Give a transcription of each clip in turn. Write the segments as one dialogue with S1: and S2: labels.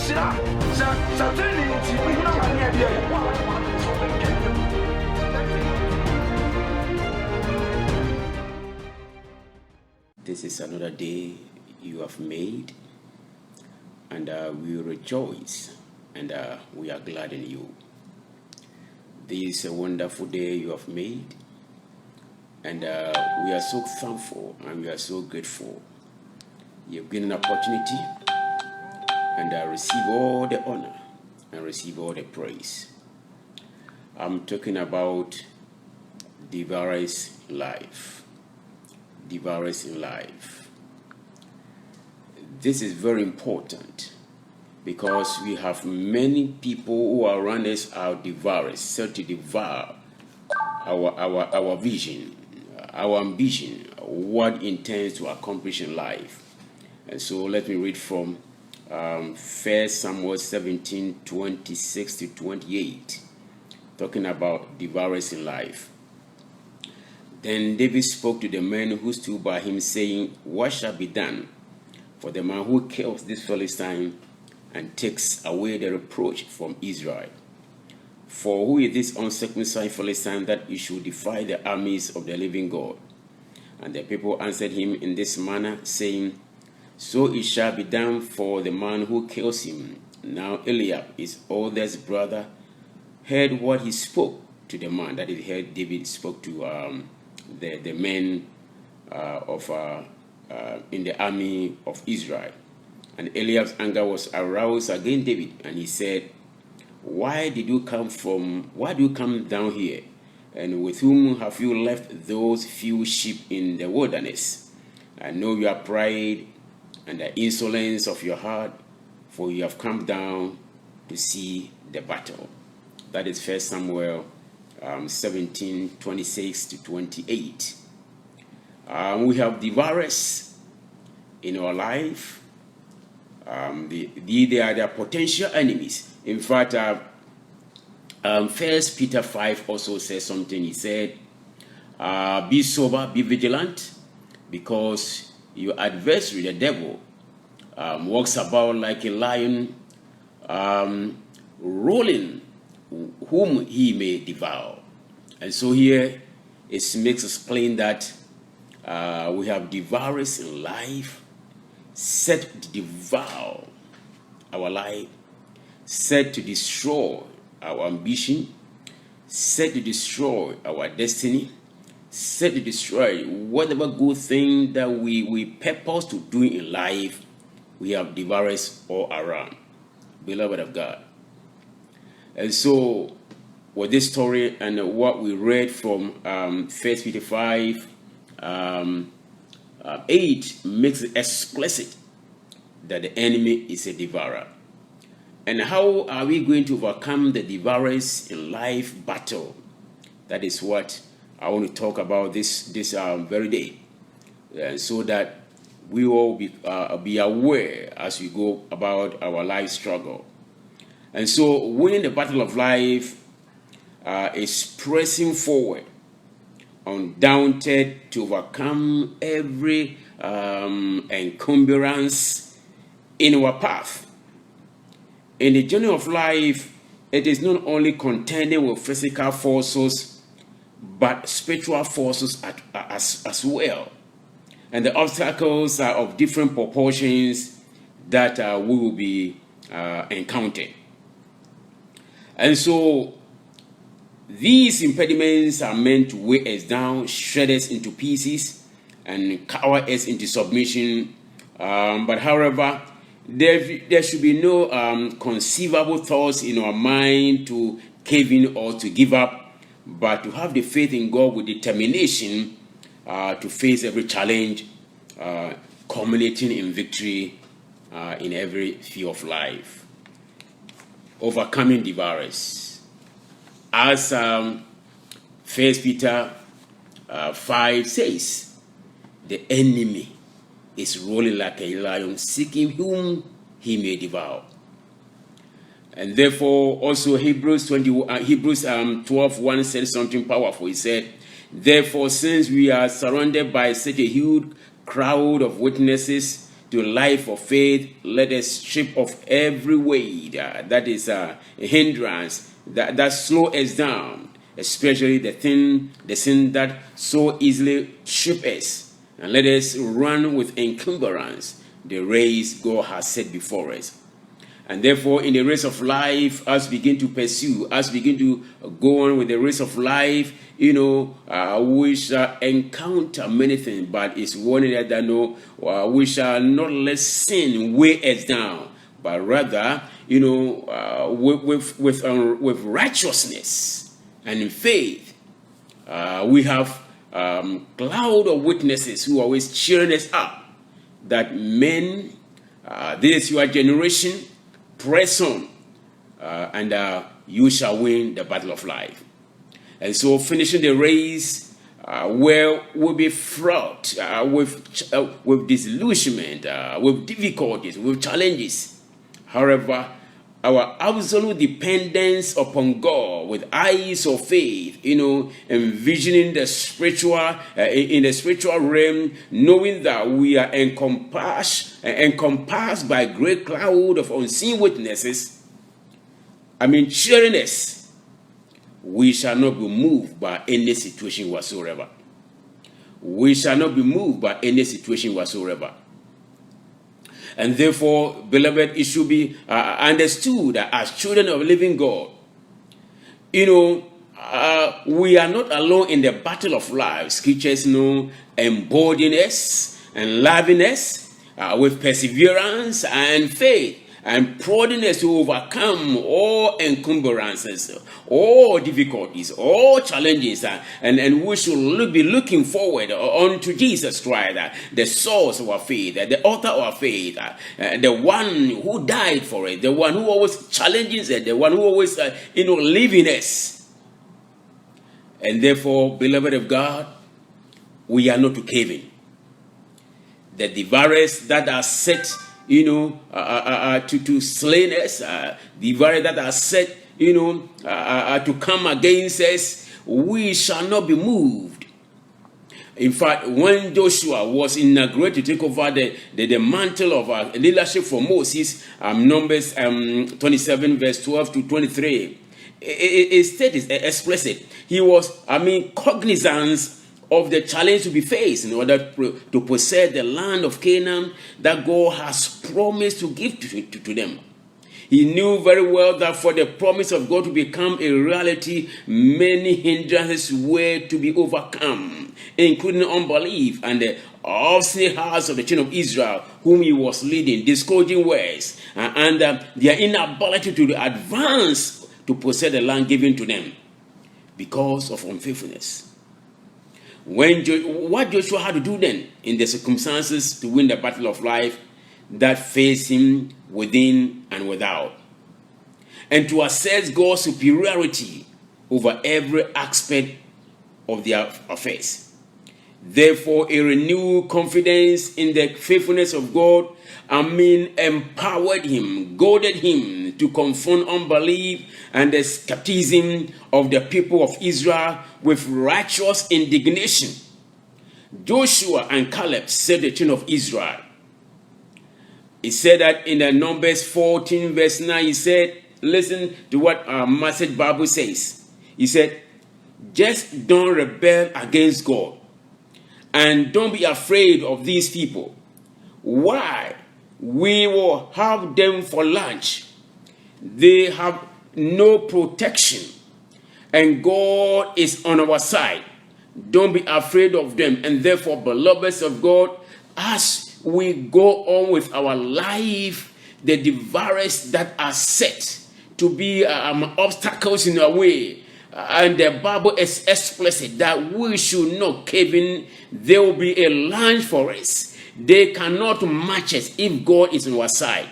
S1: This is another day you have made, and we rejoice, and we are glad in you. This is a wonderful day you have made, and we are so thankful and we are so grateful. You've given an opportunity, and receive all the honor and receive all the praise. I'm talking about DEVOURERS life. DEVOURERS in life. This is very important because we have many people who are around us are devourers, set to devour our vision, our ambition, what intends to accomplish in life. And so let me read from 1 Samuel 17:26-28, talking about devourers in life. Then David spoke to the men who stood by him, saying, "What shall be done for the man who kills this Philistine and takes away the reproach from Israel? For who is this uncircumcised Philistine that he should defy the armies of the living God?" And the people answered him in this manner, saying, "So it shall be done for the man who kills him." Now Eliab, his oldest brother, heard what he spoke to the man. That is, heard David spoke to the men in the army of Israel. And Eliab's anger was aroused against David, and he said, why do you come down here? And with whom have you left those few sheep in the wilderness? I know your pride and the insolence of your heart, for you have come down to see the battle. That is 1 Samuel 17:26-28. We have devourers in our life. They are their potential enemies. In fact, 1 Peter 5 also says something. He said, be sober, be vigilant, because your adversary, the devil, walks about like a lion, rolling whom he may devour. And so here it makes us plain that we have devourers in life, set to devour our life, set to destroy our ambition, set to destroy our destiny, set to destroy whatever good thing that we purpose to do in life. We have devourers all around, beloved of God. And so with this story and what we read from 1 Peter 5, 8 makes it explicit that the enemy is a devourer. And how are we going to overcome the devourers in life battle? That is what I want to talk about this very day, so that we will be aware as we go about our life struggle. And so winning the battle of life is pressing forward, undaunted, to overcome every encumbrance in our path. In the journey of life, it is not only contending with physical forces, but spiritual forces as well. And the obstacles are of different proportions that we will be encountering. And so these impediments are meant to weigh us down, shred us into pieces, and cower us into submission. But however, there should be no conceivable thoughts in our mind to cave in or to give up, but to have the faith in God with determination to face every challenge, culminating in victory in every field of life. Overcoming devourers. As 1 Peter 5 says, the enemy is rolling like a lion, seeking whom he may devour. And therefore, also Hebrews 12:1 said something powerful. He said, therefore, since we are surrounded by such a huge crowd of witnesses, to life of faith, let us strip off every weight that is a hindrance, that slow us down, especially the sin that so easily trip us. And let us run with encumbrance the race God has set before us. And therefore, in the race of life, as we begin to pursue, as we begin to go on with the race of life, we shall encounter many things, but it's one that we shall not let sin weigh us down, but rather, with righteousness and in faith, we have cloud of witnesses who are always cheering us up, that men, this is your generation, press on, and you shall win the battle of life. And so finishing the race where we'll be fraught with disillusionment, with difficulties, with challenges. However, our absolute dependence upon God with eyes of faith, envisioning the spiritual, in the spiritual realm, knowing that we are encompassed by a great cloud of unseen witnesses, cheering us, we shall not be moved by any situation whatsoever. We shall not be moved by any situation whatsoever. And therefore, beloved, it should be understood that as children of living God, we are not alone in the battle of life. Scriptures embodying us and loving us with perseverance and faith, and prodding us to overcome all encumbrances, all difficulties, all challenges, and we should be looking forward unto Jesus Christ, the source of our faith, the author of our faith, the one who died for it, the one who always challenges it, the one who always lives in us. And therefore, beloved of God, we are not to cave in. The devourers that are set to slain us, the very that are set, to come against us, we shall not be moved. In fact, when Joshua was inaugurated to take over the mantle of leadership for Moses, Numbers 27 verse 12 to 23, it states explicit. He was, cognizant of the challenge to be faced in order to possess the land of Canaan that God has promised to give to them. He knew very well that for the promise of God to become a reality, many hindrances were to be overcome, including unbelief and the obstinate hearts of the children of Israel, whom he was leading, discouraging words, and their inability to advance to possess the land given to them because of unfaithfulness. What Joshua had to do then in the circumstances to win the battle of life that faced him within and without, and to assess God's superiority over every aspect of their affairs. Therefore, a renewed confidence in the faithfulness of God, empowered him, goaded him to confront unbelief and the skepticism of the people of Israel with righteous indignation. Joshua and Caleb said the children of Israel. He said that in the Numbers 14 verse 9, he said, listen to what our Message Bible says. He said, just don't rebel against God, and don't be afraid of these people. Why? We will have them for lunch. They have no protection, and God is on our side. Don't be afraid of them. And therefore, beloveds of God, as we go on with our life, the devourers that are set to be obstacles in our way, and the Bible is explicit that we should not cave in. There will be a lunch for us. They cannot match us if God is on our side.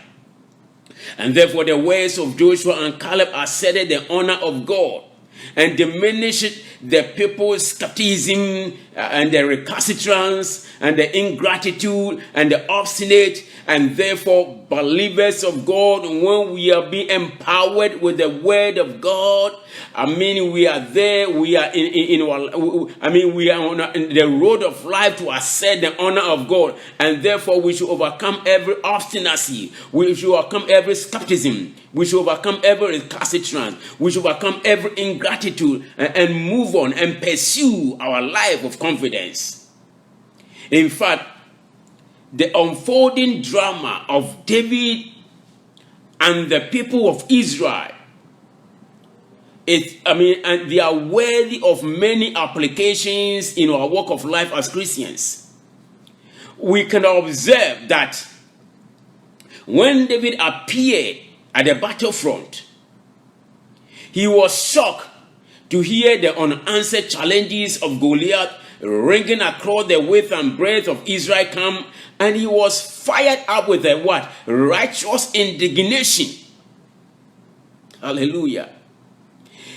S1: And therefore, the words of Joshua and Caleb asserted the honor of God and diminished the people's skepticism and the recalcitrance and the ingratitude and the obstinate. And therefore, believers of God, when we are being empowered with the word of God, we are there, we are we are on the road of life to accept the honor of God. And therefore, we should overcome every obstinacy, we should overcome every skepticism, we should overcome every recalcitrance, we should overcome every ingratitude, and move on and pursue our life of confidence. In fact, the unfolding drama of David and the people of Israel, and they are worthy of many applications in our walk of life as Christians. We can observe that when David appeared at the battlefront, he was shocked to hear the unanswered challenges of Goliath ringing across the width and breadth of Israel camp, and he was fired up with a what? Righteous indignation. Hallelujah.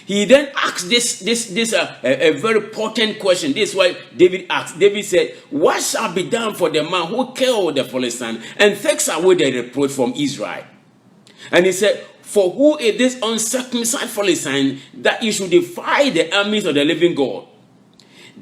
S1: He then asked this a very potent question. This is why David asked. David said, "What shall be done for the man who killed the Philistine and takes away the reproach from Israel?" And he said, "For who is this uncircumcised Philistine that he should defy the armies of the living God?"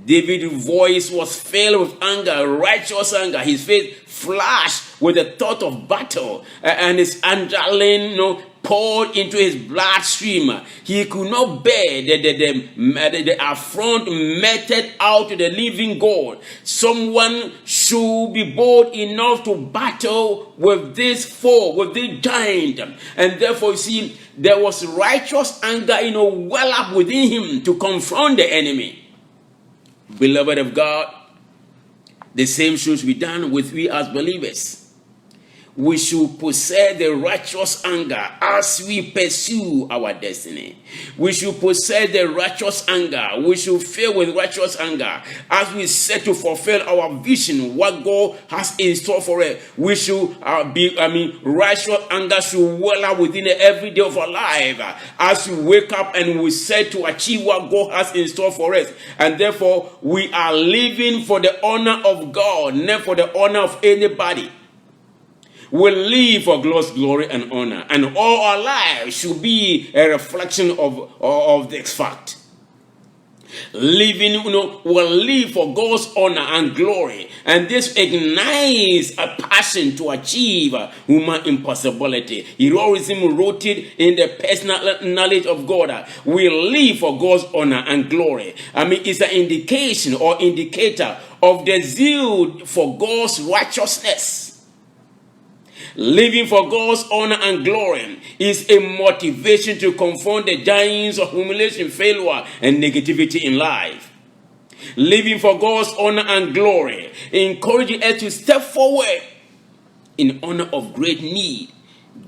S1: David's voice was filled with anger, righteous anger. His face flashed with the thought of battle, and his adrenaline poured into his bloodstream. He could not bear the affront meted out to the living God. Someone should be bold enough to battle with this foe, with this giant. And therefore, you see, there was righteous anger, well up within him to confront the enemy. Beloved of God, the same should be done with we as believers. We should possess the righteous anger as we pursue our destiny. We should possess the righteous anger. We should fill with righteous anger as we set to fulfill our vision, what God has in store for us. We should righteous anger should well out within every day of our life as we wake up and we set to achieve what God has in store for us. And therefore, we are living for the honor of God, not for the honor of anybody. We live for God's glory and honor, and all our lives should be a reflection of this fact. Living, will live for God's honor and glory, and this ignites a passion to achieve human impossibility. Heroism rooted in the personal knowledge of God. We live for God's honor and glory. It's an indication or indicator of the zeal for God's righteousness. Living for God's honor and glory is a motivation to confront the giants of humiliation, failure, and negativity in life. Living for God's honor and glory encourages us to step forward in honor of great need,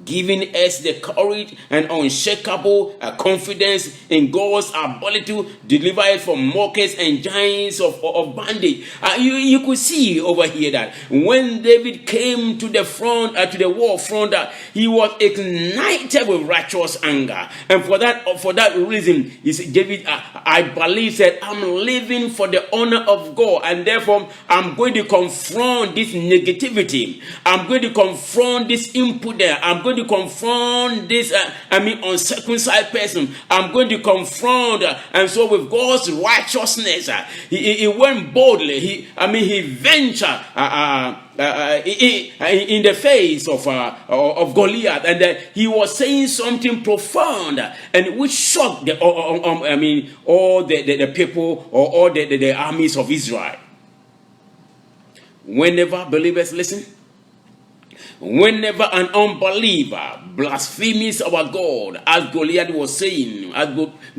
S1: giving us the courage and unshakable confidence in God's ability to deliver us from mockers and giants of bondage. You could see over here that when David came to the front, to the war front, he was ignited with righteous anger, and for that reason, he said, David, I believe that I'm living for the honor of God, and therefore I'm going to confront this negativity. I'm going to confront this impudence. I'm going to confront this uncircumcised person. I'm going to confront, and so with God's righteousness, he went boldly. He ventured in the face of Goliath, and he was saying something profound, and which shocked all the people, or all the armies of Israel. Whenever believers listen, whenever an unbeliever blasphemes our God, as Goliath was saying, as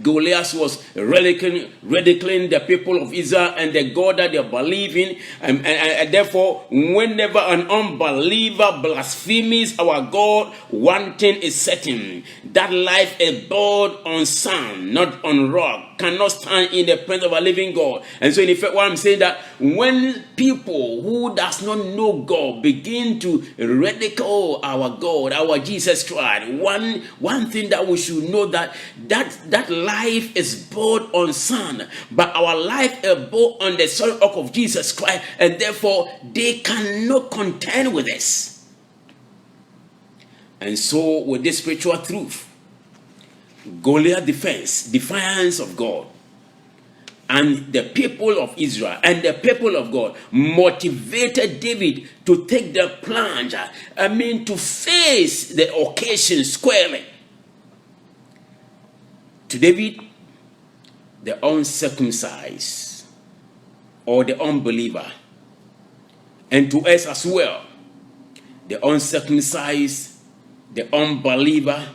S1: Goliath was ridiculing the people of Israel and the God that they believe in, and therefore, whenever an unbeliever blasphemes our God, one thing is certain: that life is built on sand, not on rock, cannot stand in the presence of a living God. And so in effect, what I'm saying that when people who does not know God begin to ridicule our God, our Jesus Christ, one thing that we should know that life is built on sand, but our life is built on the solid rock of Jesus Christ, and therefore they cannot contend with us. And so with this spiritual truth, Goliath's defiance of God, and the people of Israel and the people of God motivated David to take the plunge, to face the occasion squarely. To David, the uncircumcised or the unbeliever, and to us as well, the uncircumcised, the unbeliever,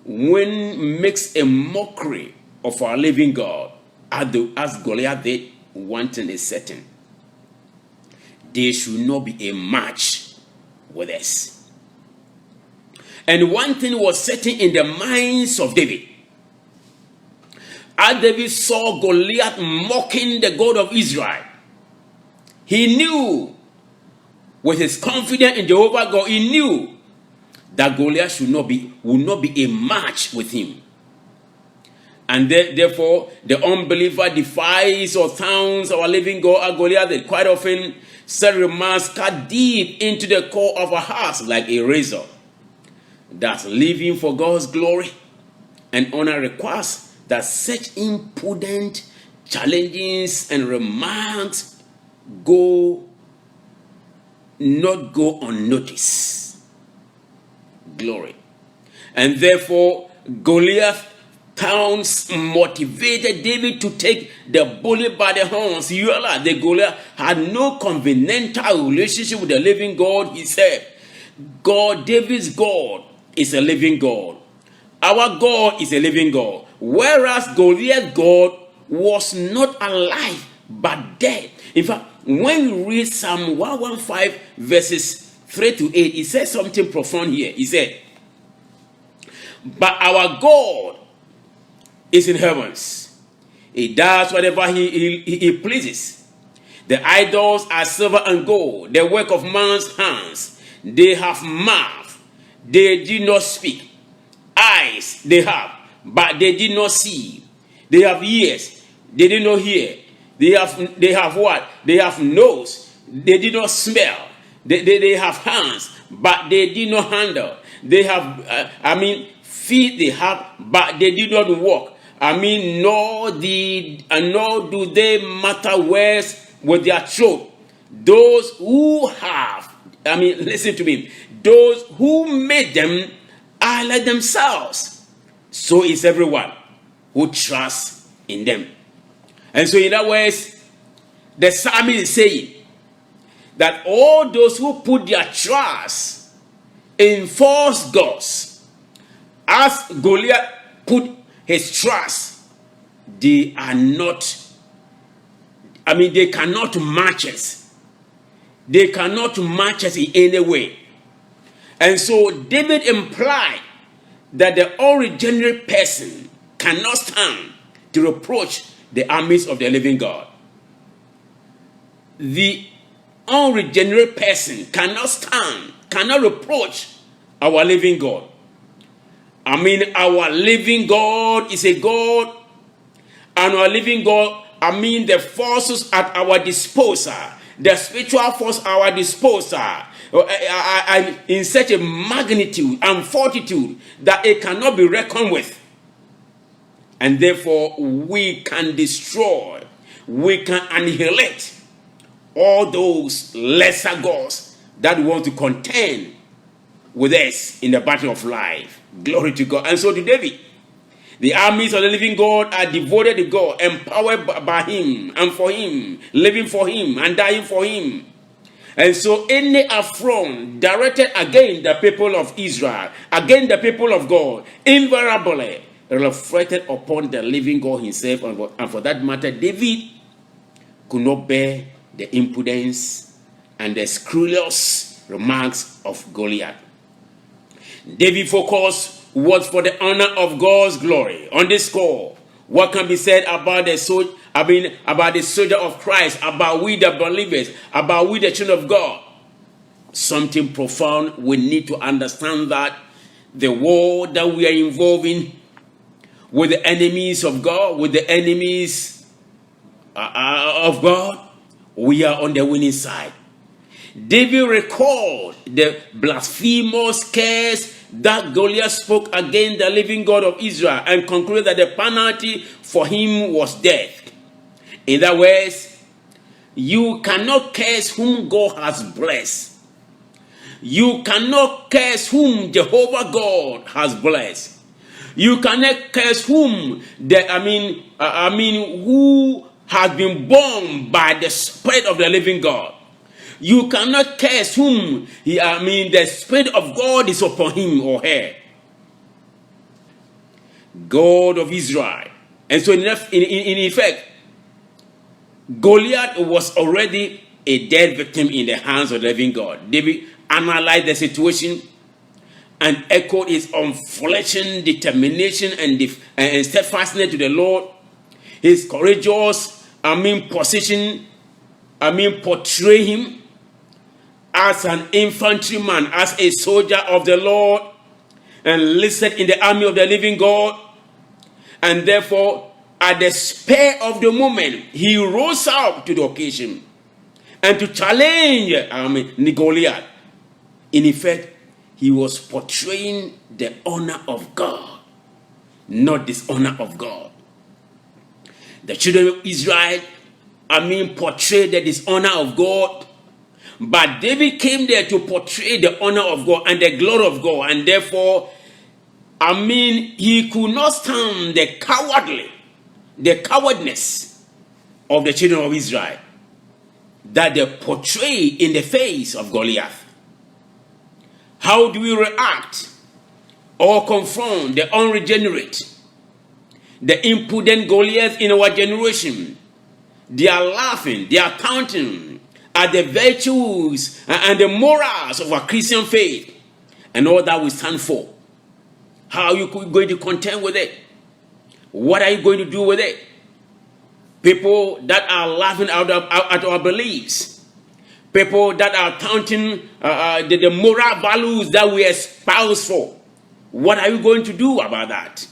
S1: when makes a mockery of our living God, as Goliath did, one thing is certain: they should not be a match with us. And one thing was certain in the minds of David. As David saw Goliath mocking the God of Israel, he knew, with his confidence in Jehovah God, he knew that Goliath will not be a match with him. And therefore, the unbeliever defies or taunts our living God. Goliath did quite often said remarks cut deep into the core of our hearts like a razor. That's living for God's glory and honor requires that such impudent challenges and remarks not go unnoticed. Glory. And therefore, Goliath taunts motivated David to take the bully by the horns. You realize the Goliath had no covenantal relationship with the living God. He said, David's God is a living God. Our God is a living God. Whereas Goliath's God was not alive but dead. In fact, when you read Psalm 115 verses 3 to 8, he says something profound here. He said, but our God is in heavens. He does whatever he pleases. The idols are silver and gold, the work of man's hands. They have mouth, they did not speak. Eyes they have, but they did not see. They have ears, they did not hear. They have what? They have nose, they did not smell. They have hands, but they did not handle. They have, feet they have, but they did not walk. Nor do they mutter words with their throat. Those who have, listen to me. Those who made them are like themselves. So is everyone who trusts in them. And so in other words, the psalmist is saying that all those who put their trust in false gods, as Goliath put his trust, they are not, they cannot match us. They cannot match us in any way. And so David implied that the unregenerate person cannot stand to reproach the armies of the living God. The unregenerate person cannot stand, cannot reproach our living God. Our living God is a God, and our living God, the forces at our disposal, the spiritual force at our disposal, in such a magnitude and fortitude that it cannot be reckoned with. And therefore, we can destroy, we can annihilate all those lesser gods that want to contend with us in the battle of life. Glory to God. And so to David, the armies of the living God are devoted to God, empowered by him and for him, living for him and dying for him. And so any affront directed against the people of Israel, against the people of God, invariably reflected upon the living God himself. And for that matter, David could not bear the impudence and the scurrilous remarks of Goliath. David's focus was for the honor of God's glory. On this score, What can be said about the about the soldier of Christ, about we the believers, about we the children of God? Something profound. We need to understand that the war that we are involved in with the enemies of God, with the enemies of God, we are on the winning side. David recalled the blasphemous curse that Goliath spoke against the living God of Israel and concluded that the penalty for him was death. In other words, you cannot curse whom God has blessed. You cannot curse whom Jehovah God has blessed. You cannot curse whom who has been born by the Spirit of the living God. You cannot curse whom the Spirit of God is upon him or her. God of Israel. And so in effect, Goliath was already a dead victim in the hands of the living God. David analyzed the situation and echoed his unflinching determination and steadfastness to the Lord. His courageous, position, portray him as an infantryman, as a soldier of the Lord, and enlisted in the army of the living God. And therefore, at the spur of the moment, he rose up to the occasion and to challenge Goliath. In effect, he was portraying the honor of God, not dishonor of God. The children of Israel, portrayed the dishonor of God, but David came there to portray the honor of God and the glory of God, and therefore, he could not stand the cowardness of the children of Israel that they portray in the face of Goliath. How do we react or confront the unregenerate, the impudent Goliath in our generation? They are laughing, they are counting at the virtues and the morals of our Christian faith and all that we stand for. How are you going to contend with it? What are you going to do with it? People that are laughing at our beliefs. People that are counting the moral values that we espouse for. What are you going to do about that?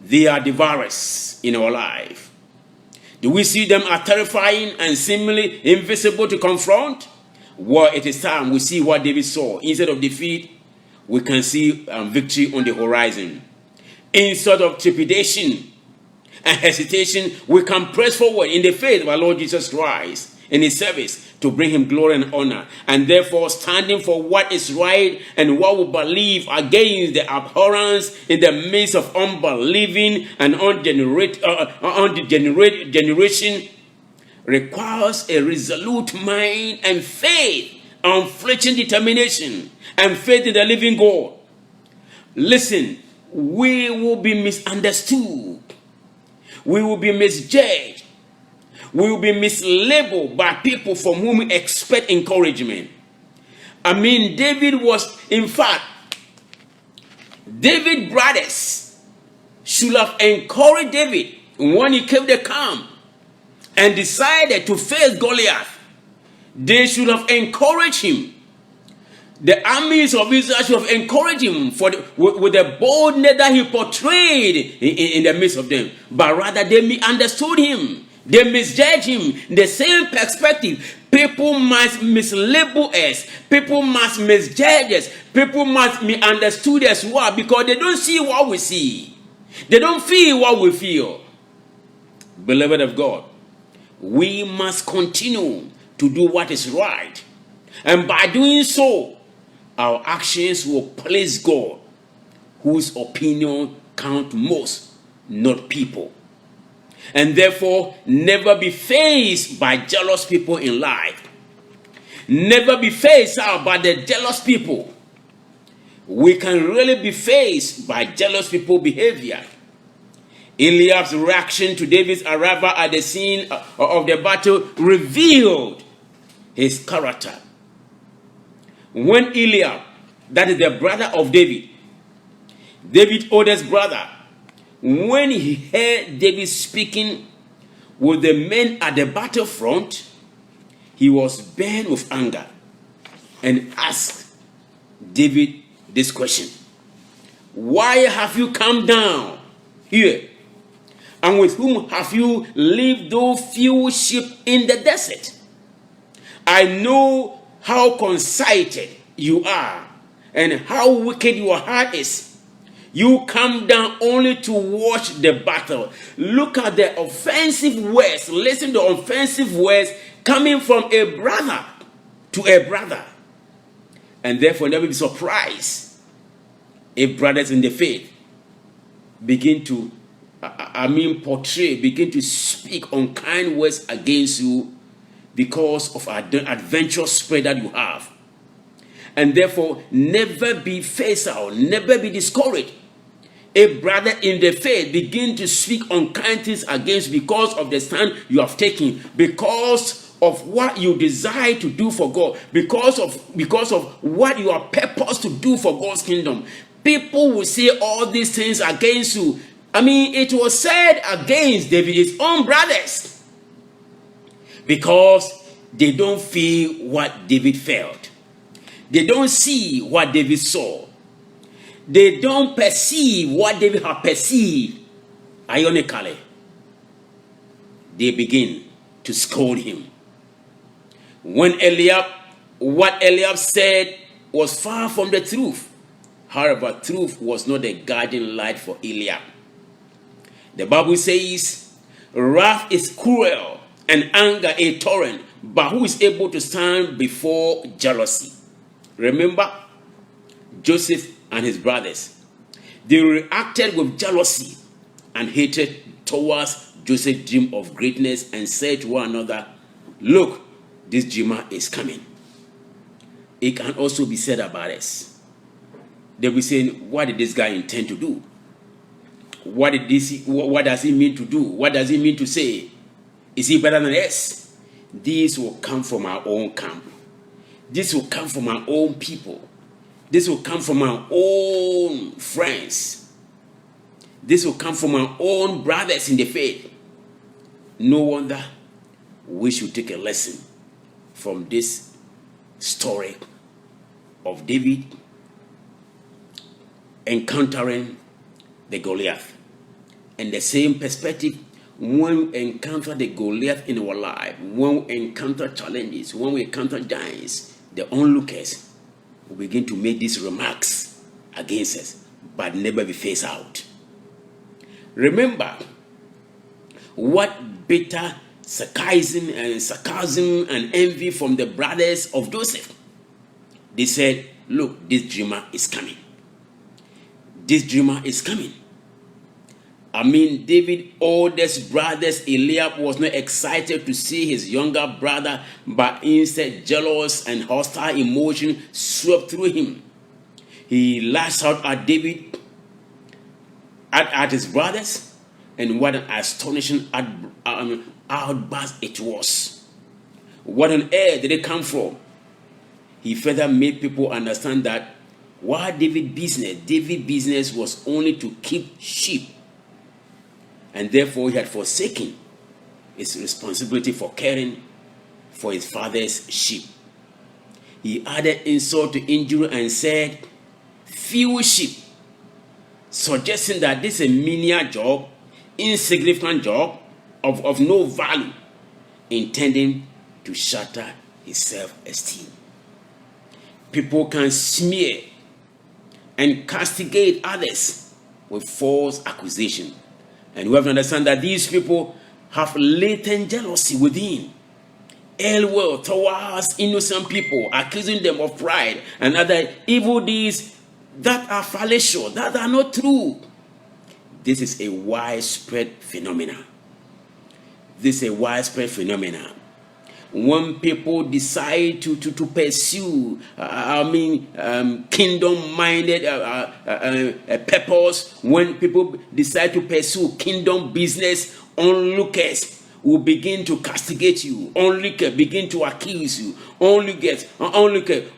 S1: They are devourers in our life. Do we see them as terrifying and seemingly invisible to confront? Well, it is time we see what David saw. Instead of defeat, we can see victory on the horizon. Instead of trepidation and hesitation, we can press forward in the faith of our Lord Jesus Christ in his service to bring him glory and honor, and therefore standing for what is right and what we believe against the abhorrence in the midst of unbelieving and undegenerate generation requires a resolute mind and faith, unflinching determination and faith in the living God. Listen, we will be misunderstood. We will be misjudged. We will be mislabeled by people from whom we expect encouragement. David brothers should have encouraged David when he came to camp and decided to face Goliath. They should have encouraged him. The armies of Israel should have encouraged him with the boldness that he portrayed in the midst of them. But rather, they misunderstood him. They misjudge him. The same perspective. People must mislabel us. People must misjudge us. People must misunderstood as well because they don't see what we see. They don't feel what we feel. Beloved of God, we must continue to do what is right. And by doing so, our actions will please God, whose opinion counts most, not people. And therefore, never be faced by jealous people in life. Never be faced out by the jealous people. We can really be faced by jealous people behavior. Eliab's reaction to David's arrival at the scene of the battle revealed his character. When Eliab, that is the brother of David, David's oldest brother, when he heard David speaking with the men at the battlefront, he was burned with anger and asked David this question: why have you come down here? And with whom have you left those few sheep in the desert? I know how conceited you are and how wicked your heart is. You come down only to watch the battle. Look at the offensive words. Listen to offensive words coming from a brother to a brother. And therefore, never be surprised if brothers in the faith begin to, begin to speak unkind words against you because of the adventurous spirit that you have. And therefore, never be phased out, never be discouraged. A brother in the faith begin to speak unkind things against because of the stand you have taken, because of what you desire to do for God, because of what you are purposed to do for God's kingdom. People will say all these things against you. It was said against David's own brothers because they don't feel what David felt. They don't see what David saw. They don't perceive what David had perceived. Ironically, they begin to scold him. What Eliab said was far from the truth. However, truth was not a guiding light for Eliab. The Bible says, wrath is cruel and anger a torrent, but who is able to stand before jealousy? Remember Joseph and his brothers. They reacted with jealousy and hatred towards Joseph's dream of greatness and said to one another, look, this dreamer is coming. It can also be said about us. They'll be saying, what did this guy intend to do? What does he mean to do? What does he mean to say? Is he better than us? These will come from our own camp. This will come from our own people. This will come from our own friends. This will come from our own brothers in the faith. No wonder we should take a lesson from this story of David encountering the Goliath. And the same perspective, when we encounter the Goliath in our life, when we encounter challenges, when we encounter giants, the onlookers will begin to make these remarks against us, but never be phased out. Remember what bitter sarcasm and envy from the brothers of Joseph. They said, look, this dreamer is coming. This dreamer is coming. David's oldest brother Eliab was not excited to see his younger brother, but instead jealous and hostile emotion swept through him. He lashed out at David, at his brothers, and what an astonishing outburst it was. What on earth did it come from? He further made people understand that while David's business was only to keep sheep, and therefore he had forsaken his responsibility for caring for his father's sheep. He added insult to injury and said, few sheep, suggesting that this is a menial job, insignificant job of no value, intending to shatter his self-esteem. People can smear and castigate others with false accusation. And we have to understand that these people have latent jealousy within, ill will towards innocent people, accusing them of pride and other evil deeds that are fallacious, that are not true. This is a widespread phenomenon. When people decide to pursue, kingdom-minded purpose, when people decide to pursue kingdom business, onlookers will begin to castigate you. Onlookers begin to accuse you. Onlookers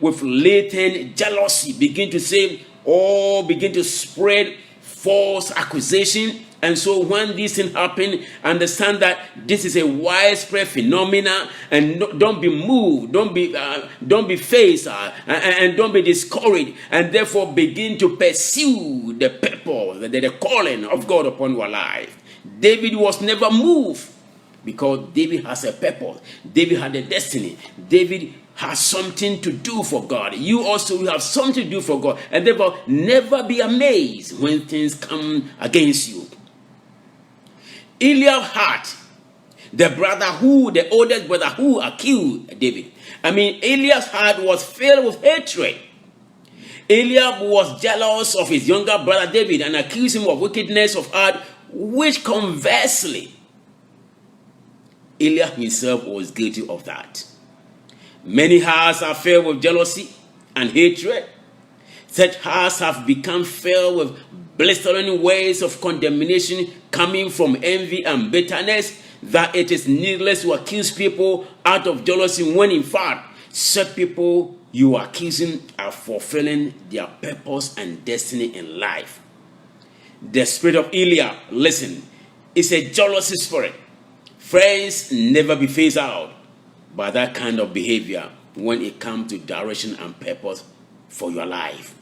S1: with latent jealousy begin to say, or begin to spread false accusation And so when these things happen, understand that this is a widespread phenomena, and don't be moved, don't be phased, and don't be discouraged, and therefore begin to pursue the purpose, the calling of God upon your life. David was never moved because David has a purpose. David had a destiny. David has something to do for God. You also will have something to do for God, and therefore never be amazed when things come against you. Eliab had the oldest brother who accused David. Eliab's heart was filled with hatred. Eliab was jealous of his younger brother David and accused him of wickedness of heart, which conversely, Eliab himself was guilty of that. Many hearts are filled with jealousy and hatred. Such hearts have become filled with blistering words of condemnation coming from envy and bitterness, that it is needless to accuse people out of jealousy, when in fact, such people you are accusing are fulfilling their purpose and destiny in life. The spirit of Eliab, listen, is a jealousy spirit. Friends, never be phased out by that kind of behavior when it comes to direction and purpose for your life.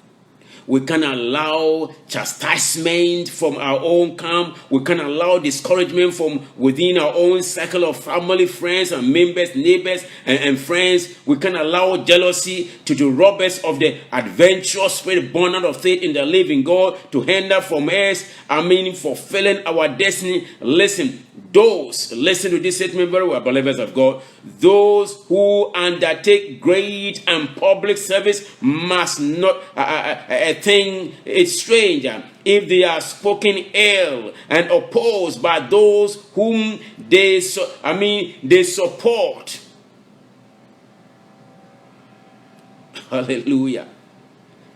S1: We can allow chastisement from our own camp. We can allow discouragement from within our own circle of family, friends, and members, neighbors, and friends. We can allow jealousy to rob us of the adventurous spirit born out of faith in the living God, to hinder from us, fulfilling our destiny. Listen to this statement very well, believers of God. Those who undertake great and public service must not think it's strange if they are spoken ill and opposed by those whom they support. Hallelujah.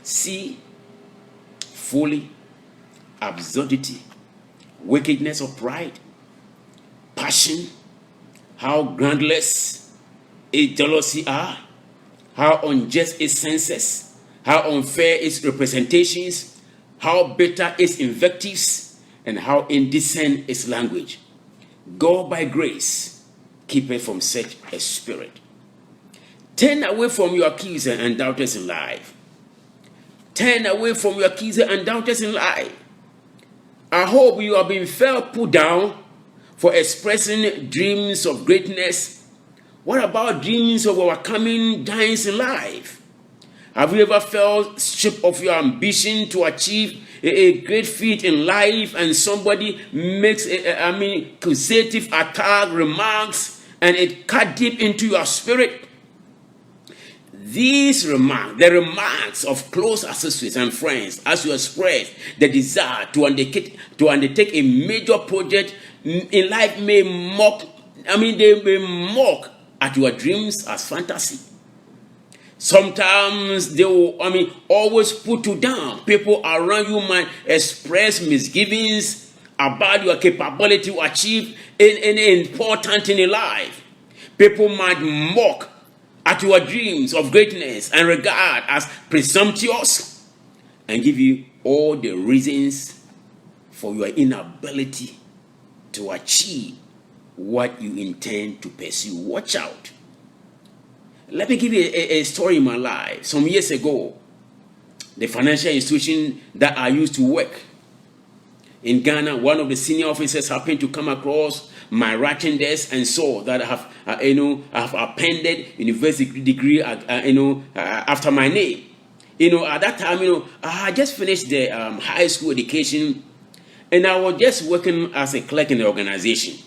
S1: See, folly, absurdity, wickedness of pride, passion, how groundless its jealousy are, how unjust its senses, how unfair its representations, how bitter its invectives, and how indecent its language. God by grace keepeth from such a spirit. Turn away from your accuser and doubters in life. Turn away from your accuser and doubters in life. I hope you have been put down for expressing dreams of greatness. What about dreams of overcoming giants in life? Have you ever felt stripped of your ambition to achieve a great feat in life, and somebody makes accusative attack remarks, and it cut deep into your spirit? These remarks, the remarks of close associates and friends, as you express the desire to undertake a major project in life, they may mock at your dreams as fantasy. Sometimes they will, always put you down. People around you might express misgivings about your capability to achieve any important thing in life. People might mock at your dreams of greatness and regard as presumptuous, and give you all the reasons for your inability to achieve what you intend to pursue. Watch out. Let me give you a story in my life. Some years ago, the financial institution that I used to work in Ghana, one of the senior officers happened to come across my writing desk and saw that I have appended university degree after my name. At that time, I had just finished the high school education, and I was just working as a clerk in the organization.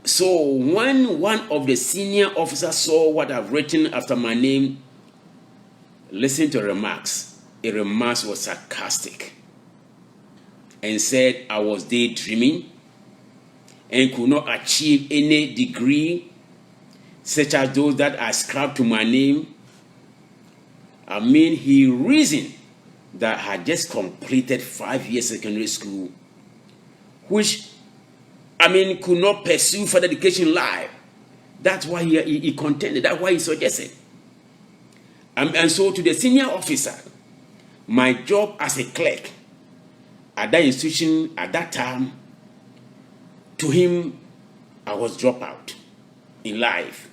S1: So when one of the senior officers saw what I've written after my name, listen to remarks. The remarks was sarcastic and said I was daydreaming and could not achieve any degree such as those that are ascribed to my name. He reasoned that I had just completed 5 years secondary school, which could not pursue further education in life. That's why he contended. That's why he suggested. And so to the senior officer, my job as a clerk at that institution, at that time, to him, I was dropped out in life.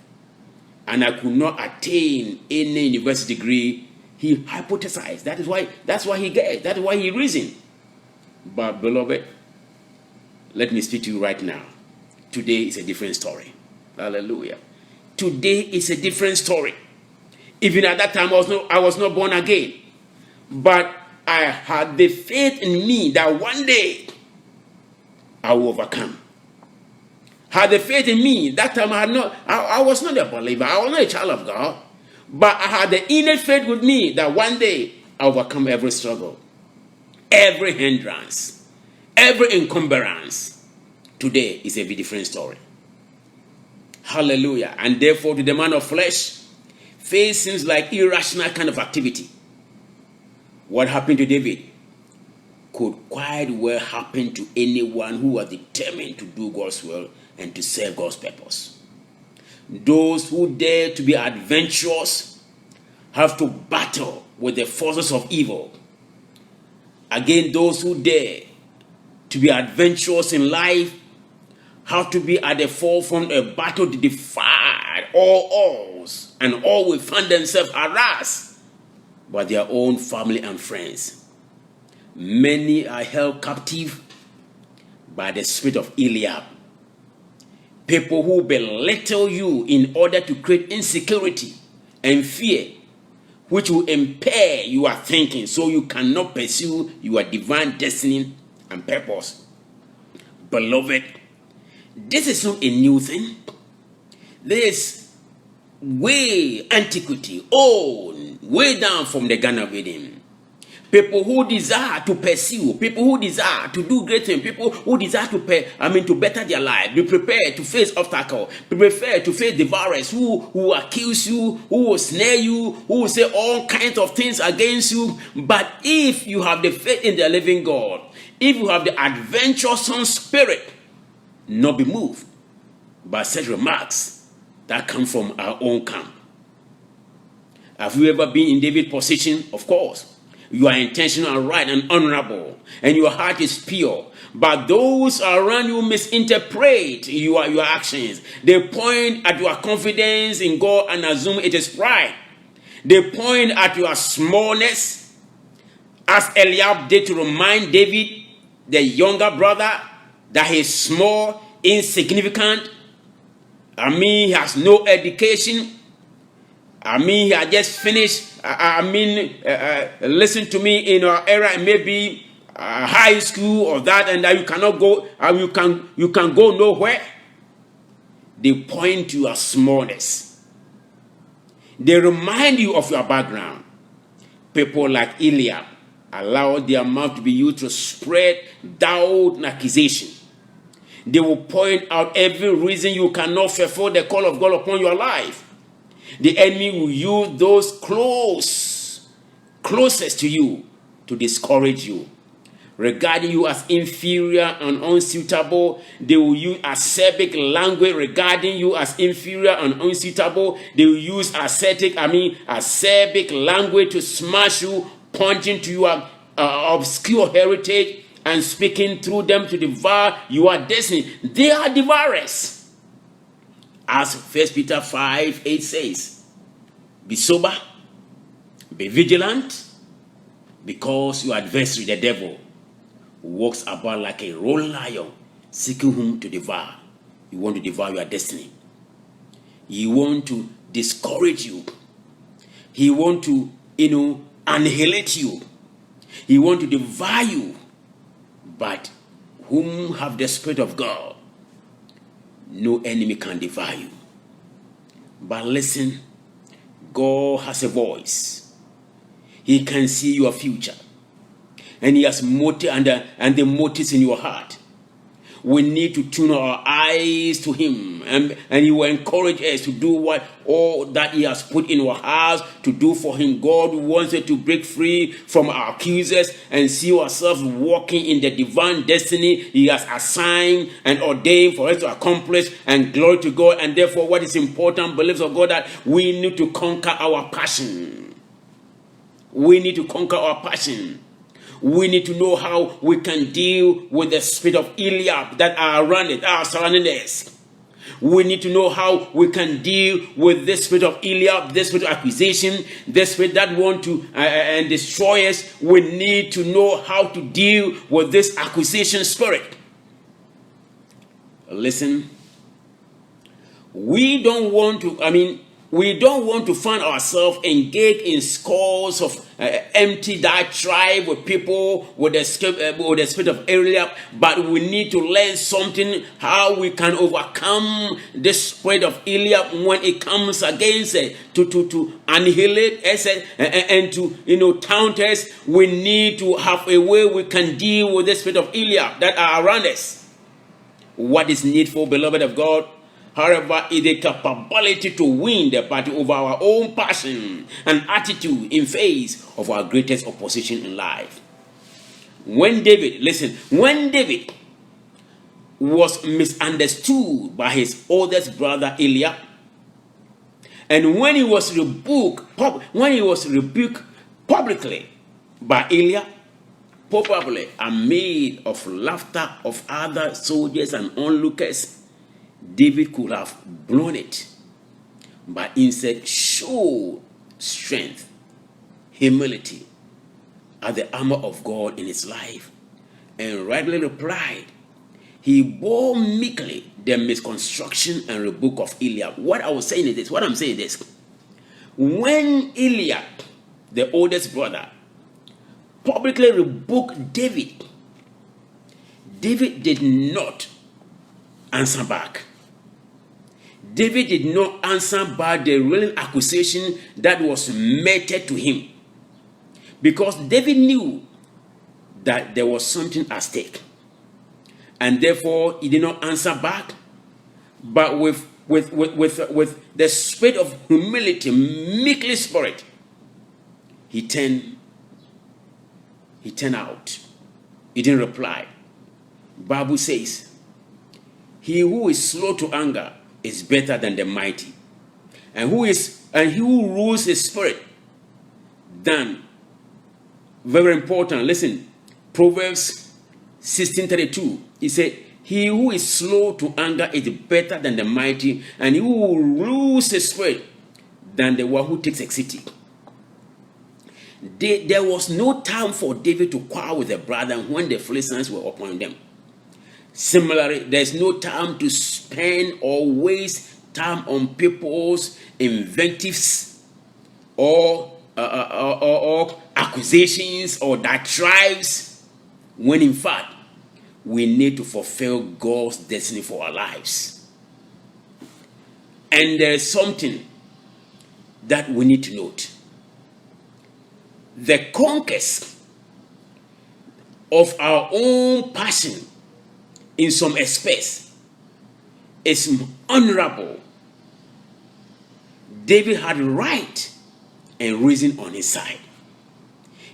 S1: And I could not attain any university degree. He hypothesized. That's why he gave. That's why he reasoned. But beloved, let me speak to you right now. Today is a different story. Hallelujah. Today is a different story. Even at that time, I was not born again. But I had the faith in me that one day I will overcome. Had the faith in me. That time I was not a believer. I was not a child of God. But I had the inner faith with me that one day I will overcome every struggle, every hindrance, every encumbrance. Today is a very different story. Hallelujah. And therefore, to the man of flesh, faith seems like irrational kind of activity. What happened to David could quite well happen to anyone who was determined to do God's will and to serve God's purpose. Those who dare to be adventurous have to battle with the forces of evil. Again, those who dare to be adventurous in life have to be at the forefront of a battle to defy all odds, and all will find themselves harassed by their own family and friends. Many are held captive by the spirit of Eliab. People who belittle you in order to create insecurity and fear, which will impair your thinking so you cannot pursue your divine destiny and purpose. Beloved, this is not a new thing. This way antiquity, old, way down from the Garden of Eden. People who desire to pursue, people who desire to do great things, people who desire to better their life, be prepared to face obstacles, be prepared to face devourers who accuse you, who will snare you, who will say all kinds of things against you. But if you have the faith in the living God, if you have the adventuresome spirit, not be moved by such remarks that come from our own camp. Have you ever been in David's position? Of course. You are intentional and right and honorable, and your heart is pure. But those around you misinterpret your actions. They point at your confidence in God and assume it is pride. They point at your smallness, as Eliab did to remind David, the younger brother, that he is small, insignificant. He has no education. He had just finished. Listen to me, in our era, maybe high school or that, and that you cannot go. You can go nowhere. They point to your smallness. They remind you of your background. People like Eliab allow their mouth to be used to spread doubt and accusation. They will point out every reason you cannot fulfill the call of God upon your life. The enemy will use those closest to you to discourage you. Regarding you as inferior and unsuitable, they will use acerbic language regarding you as inferior and unsuitable. They will use acerbic language to smash you, pointing to your obscure heritage and speaking through them to devour your destiny. They are devourers. As 1 Peter 5:8 says, be sober, be vigilant, because your adversary, the devil, walks about like a roaring lion, seeking whom to devour. You want to devour your destiny. He want to discourage you. He want to, annihilate you. He want to devour you. But whom have the Spirit of God, no enemy can devour you. But listen, God has a voice. He can see your future. And he has motive and the motives in your heart. We need to tune our eyes to him, and he will encourage us to do all that he has put in our hearts to do for him. God wants us to break free from our accusers and see ourselves walking in the divine destiny he has assigned and ordained for us to accomplish, and glory to God. And therefore, what is important, believers of God, that we need to conquer our passion. We need to conquer our passion. We need to know how we can deal with the spirit of Eliab that are around it, are surrounding us. We need to know how we can deal with this spirit of Eliab, this spirit of accusation, this spirit that want to and destroy us. We need to know how to deal with this accusation spirit. Listen, we don't want to find ourselves engaged in scores of empty diatribe with people with the spirit of Eliab, but we need to learn something how we can overcome the spirit of Eliab when it comes against to annihilate us and to taunt us. We need to have a way we can deal with the spirit of Eliab that are around us. What is needful, beloved of God, however, is the capability to win the battle over our own passion and attitude in face of our greatest opposition in life. When David was misunderstood by his oldest brother Eliab, and when he was rebuked publicly by Eliab, probably amid of laughter of other soldiers and onlookers, David could have blown it, but instead showed strength, humility as the armor of God in his life, and rightly replied. He bore meekly the misconstruction and rebuke of Eliab. What I'm saying is this. When Eliab, the oldest brother, publicly rebuked David, David did not answer back. David did not answer back the real accusation that was meted to him, because David knew that there was something at stake, and therefore he did not answer back, but with the spirit of humility, meekly spirit, he turned out. He didn't reply. Bible says, he who is slow to anger is better than the mighty, and he who rules his spirit than, very important, listen, Proverbs 16:32. He said, he who is slow to anger is better than the mighty, and he who rules his spirit than the one who takes a city. There was no time for David to quarrel with a brother when the Philistines were upon them. Similarly, there's no time to spend or waste time on people's invectives or accusations or diatribes, when in fact we need to fulfill God's destiny for our lives. And there is something that we need to note. The conquest of our own passion in some aspects is honorable. David had right and reason on his side.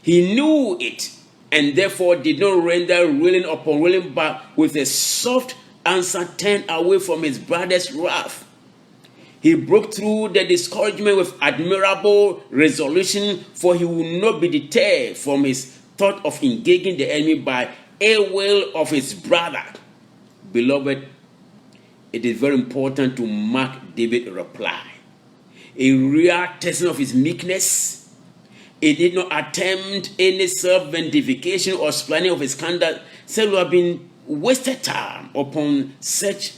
S1: He knew it, and therefore did not render railing upon railing, but with a soft answer turned away from his brother's wrath. He broke through the discouragement with admirable resolution, for he will not be deterred from his thought of engaging the enemy by a will of his brother. Beloved, it is very important to mark David's reply. A real testing of his meekness. He did not attempt any self-vindication or explaining of his conduct. Said would have been wasted time upon such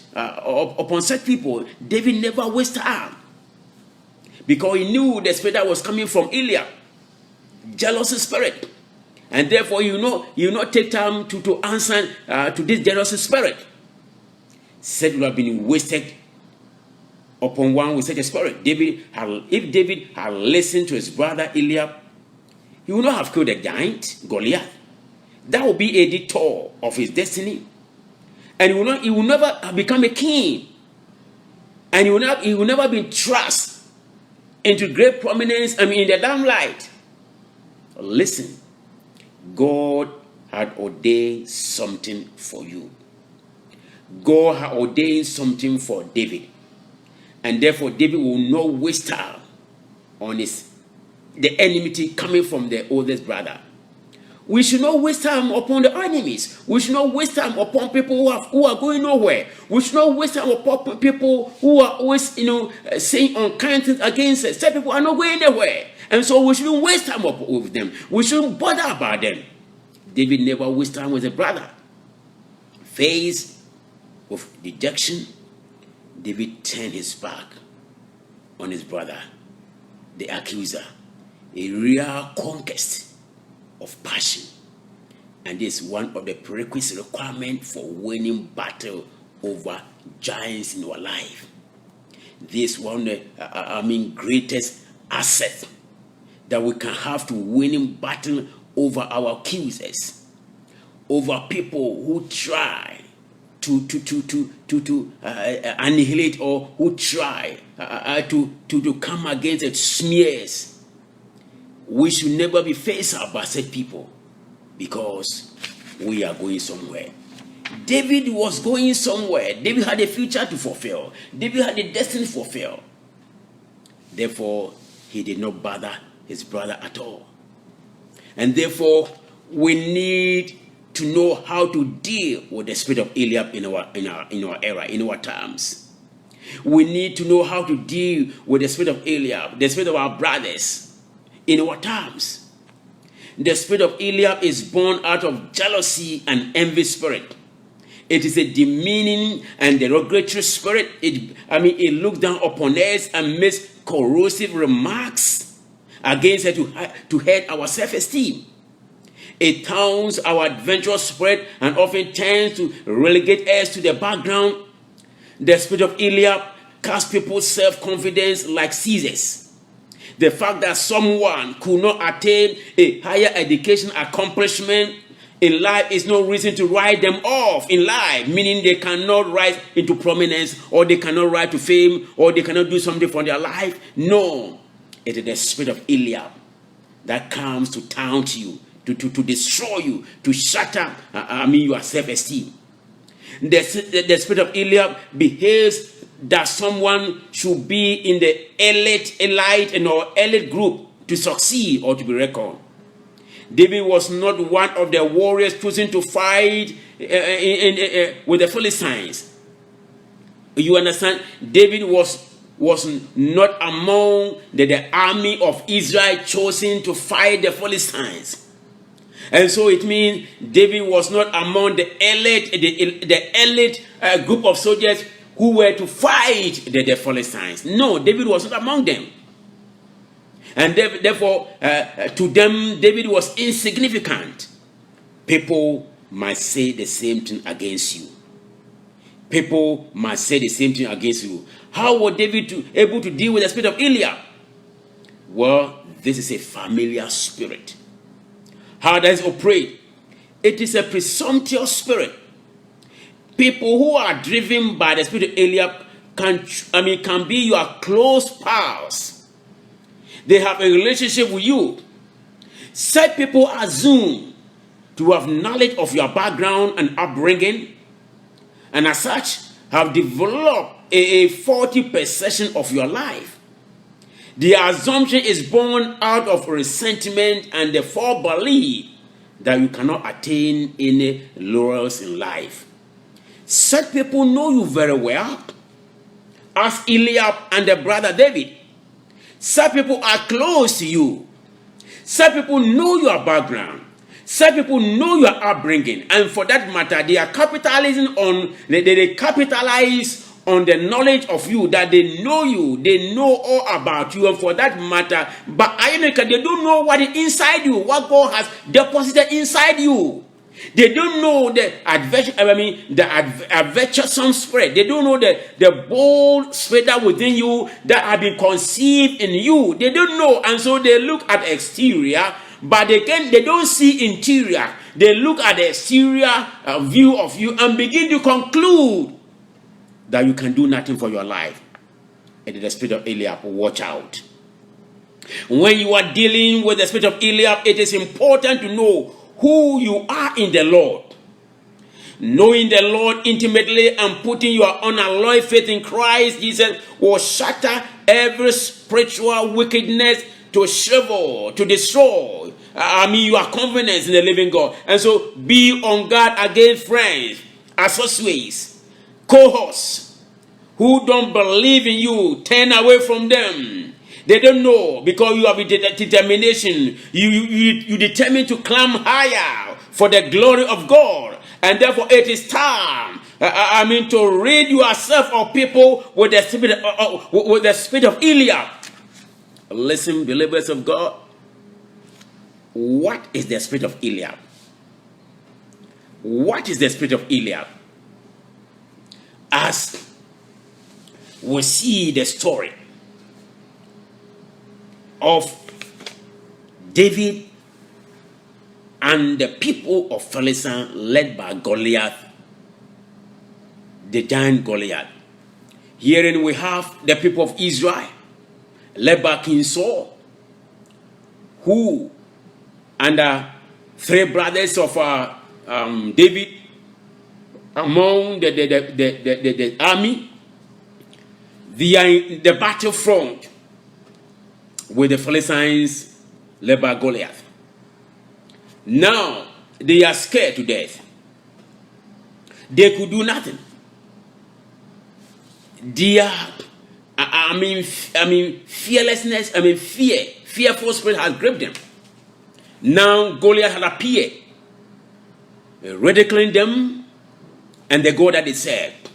S1: people. David never wasted time, because he knew the spirit that was coming from Eliab, jealousy spirit, and therefore you not take time to answer to this jealousy spirit. Said would have been wasted upon one with such a spirit. If David had listened to his brother Eliab, he would not have killed the giant Goliath. That would be a detour of his destiny, and he will never have become a king, and he will never be thrust into great prominence. In the limelight. Listen, God had ordained something for you. God had ordained something for David, and therefore David will not waste time on the enmity coming from the oldest brother. We should not waste time upon the enemies. We should not waste time upon people who are going nowhere. We should not waste time upon people who are always, saying unkind things against us. Some people are not going anywhere. And so we shouldn't waste time with them. We shouldn't bother about them. David never wasted time with a brother. Faced with dejection, David turned his back on his brother, the accuser. A real conquest of passion. And this is one of the prerequisite requirements for winning battle over giants in our life. This is one of the greatest assets that we can have to winning battle over our accusers, over people who try to annihilate or who try to come against the smears. We should never be faced by such people because we are going somewhere. David was going somewhere. David had a future to fulfill. David had a destiny to fulfill. Therefore, he did not bother his brother at all. And therefore, we need to know how to deal with the spirit of Eliab in our era, in our times. We need to know how to deal with the spirit of Eliab, the spirit of our brothers, in our times. The spirit of Eliab is born out of jealousy and envy spirit. It is a demeaning and derogatory spirit. It looks down upon us and makes corrosive remarks against us to hurt our self-esteem. It taunts our adventurous spirit and often tends to relegate us to the background. The spirit of Eliab casts people's self-confidence like Caesar's. The fact that someone could not attain a higher education accomplishment in life is no reason to write them off in life, meaning they cannot rise into prominence or they cannot rise to fame or they cannot do something for their life. No, it is the spirit of Eliab that comes to taunt you, to destroy you, to shatter your self-esteem. The spirit of Eliab behaves that someone should be in the elite group to succeed or to be reckoned. David was not one of the warriors chosen to fight with the Philistines. You understand? David was not among the army of Israel chosen to fight the Philistines. And so it means David was not among the elite group of soldiers who were to fight the Philistines. No, David was not among them. And therefore, to them, David was insignificant. People might say the same thing against you. People might say the same thing against you. How was David able to deal with the spirit of Eliab? Well, this is a familiar spirit. How does it operate? It is a presumptuous spirit. People who are driven by the spirit of Eliab can be your close pals. They have a relationship with you. Such people assume to have knowledge of your background and upbringing, and as such have developed a faulty perception of your life. The assumption is born out of resentment and the false belief that you cannot attain any laurels in life. Such people know you very well, as Eliab and the brother David. Such people are close to you. Such people know your background. Such people know your upbringing, and for that matter, they are capitalizing on they capitalize on the knowledge of you, that they know you, they know all about you, and for that matter, but they don't know what is inside you, what God has deposited inside you. They don't know the adventuresome spirit. They don't know the bold spirit that within you that have been conceived in you. They don't know, and so they look at exterior, but they don't see interior. They look at the exterior view of you and begin to conclude that you can do nothing for your life. And the spirit of Eliab, watch out. When you are dealing with the spirit of Eliab, it is important to know who you are in the Lord. Knowing the Lord intimately and putting your unalloyed faith in Christ Jesus will shatter every spiritual wickedness to shrivel, to destroy, your confidence in the living God. And so be on guard against friends, associates, cohorts who don't believe in you. Turn away from them. They don't know, because you have a determination. You determined to climb higher for the glory of God. And therefore it is time, to rid yourself of people with the spirit of Eliab. Listen, believers of God, what is the spirit of Eliab? What is the spirit of Eliab? As we see the story of David and the people of Philistine led by Goliath, the giant Goliath. Herein we have the people of Israel led by King Saul, who under three brothers of David among the army, they are in the battlefront with the Philistines led by Goliath. Now they are scared to death. They could do nothing. Their fearlessness, fearful spirit has gripped them. Now Goliath had appeared, ridiculing them and the God that they served.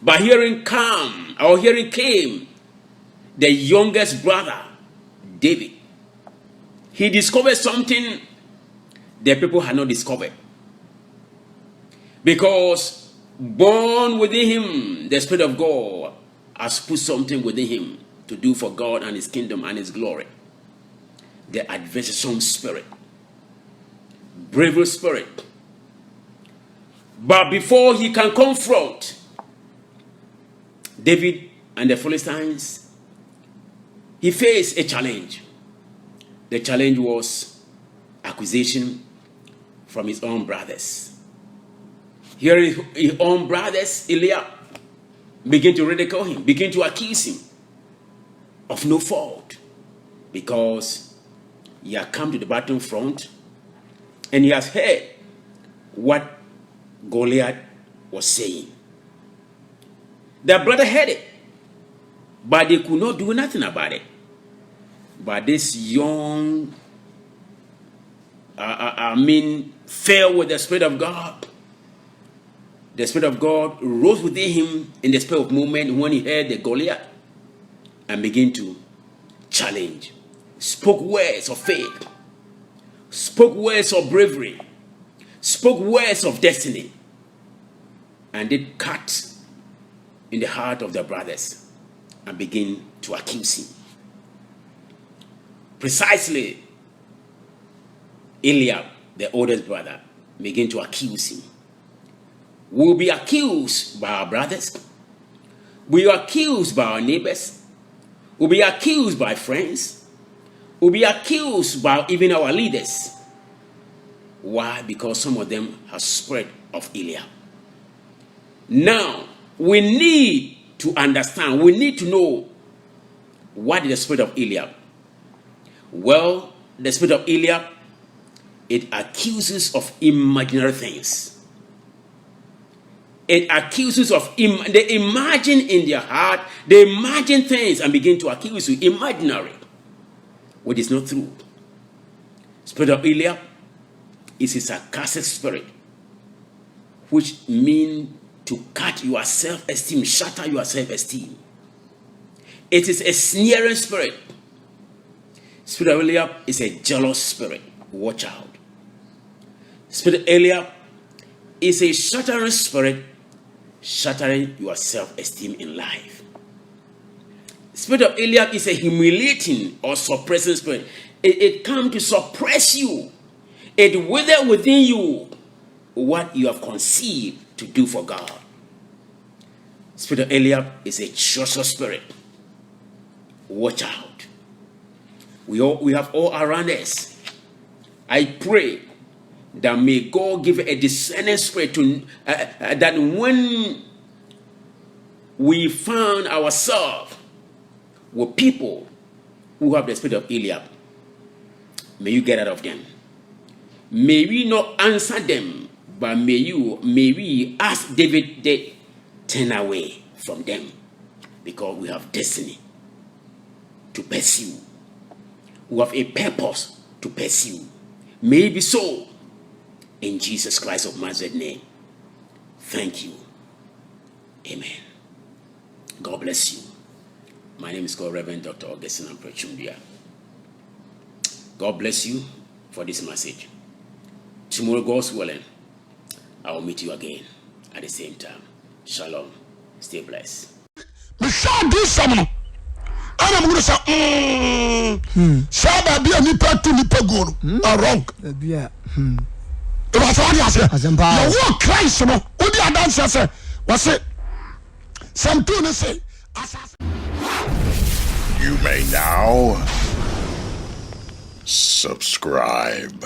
S1: But herein came the youngest brother, David. He discovered something the people had not discovered. Because born within him, the Spirit of God has put something within him to do for God and his kingdom and his glory. The adventuresome spirit, bravery spirit. But before he can confront David and the Philistines, he faced a challenge. The challenge was accusation from his own brothers. Here his own brothers, Eliab, begin to ridicule him, begin to accuse him of no fault, because he had come to the battlefront and he has heard what Goliath was saying. Their brother heard it, but they could not do nothing about it. But this young, fell with the Spirit of God. The Spirit of God rose within him in the spur of moment when he heard the Goliath and began to challenge. Spoke words of faith, spoke words of bravery, spoke words of destiny, and did cut in the heart of their brothers and begin to accuse him. Precisely, Eliab, the oldest brother, began to accuse him. We'll be accused by our brothers. We'll be accused by our neighbors. We'll be accused by friends. We'll be accused by even our leaders. Why? Because some of them have spread of Eliab. Now, we need to understand, we need to know what is the spirit of Eliab. Well, the spirit of Eliab, it accuses of imaginary things. It accuses of, they imagine in their heart, they imagine things and begin to accuse you imaginary, which is not true. Spirit of Eliab is a sarcastic spirit, which means to cut your self-esteem, shatter your self-esteem. It is a sneering spirit. Spirit of Eliab is a jealous spirit. Watch out. Spirit of Eliab is a shattering spirit, shattering your self-esteem in life. Spirit of Eliab is a humiliating or suppressing spirit. It comes to suppress you. It wither within you what you have conceived to do for God. Spirit of Eliab is a choice spirit. Watch out. We have all around us. I pray that may God give a discerning spirit to that when we found ourselves with people who have the spirit of Eliab, May you get out of them. May we not answer them, but may we, as David did, turn away from them, because we have destiny to pursue. We have a purpose to pursue. May it be so. In Jesus Christ of Nazareth name. Thank you. Amen. God bless you. My name is called Reverend Dr. Augustine AMPRATWUM. God bless you for this message. Tomorrow, God's willing, I will meet you again at the same time. Shalom. Stay blessed.
S2: Michelle do something. I'm going to say, Saba be a nipa to nipa go. Wrong. It was all you say. You walk Christ, no. What the other say? Was it? Some two say.
S3: You may now subscribe.